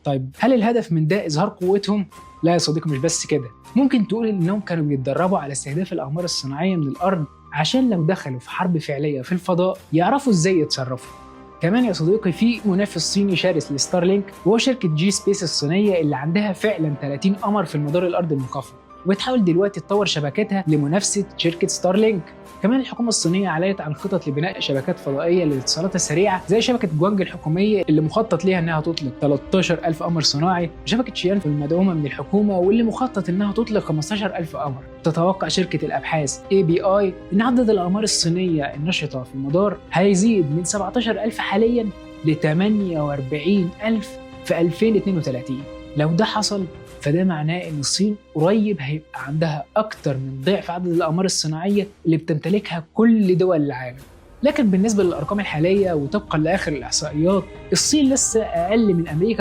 طيب هل الهدف من ده إظهار قوتهم؟ لا يا صديقي، مش بس كده، ممكن تقول إنهم كانوا بيتدربوا على استهداف الأقمار الصناعية من الأرض عشان لو دخلوا في حرب فعلية في الفضاء يعرفوا إزاي يتصرفوا. كمان يا صديقي في منافس صيني شرس لستارلينك، وهو شركة جي سبيس الصينية اللي عندها فعلا 30 قمر في المدار الأرضي المنخفض، وبتحاول دلوقتي تطور شبكاتها لمنافسة شركة ستارلينك. كمان الحكومة الصينية أعلنت عن خطط لبناء شبكات فضائية للاتصالات السريعة زي شبكة جوانج الحكومية اللي مخطط ليها إنها تطلق 13,000 قمر صناعي، وشبكة شيان المدعومة من الحكومة واللي مخطط إنها تطلق 15,000 قمر. تتوقع شركة الأبحاث ABI إن عدد الأقمار الصينية النشطة في المدار هيزيد من 17,000 حالياً ل 48,000 في 2032. لو ده حصل فده معناه ان الصين قريب هيبقى عندها اكتر من ضعف عدد الاقمار الصناعيه اللي بتمتلكها كل دول العالم. لكن بالنسبه للارقام الحاليه وطبقا لاخر الاحصائيات، الصين لسه اقل من امريكا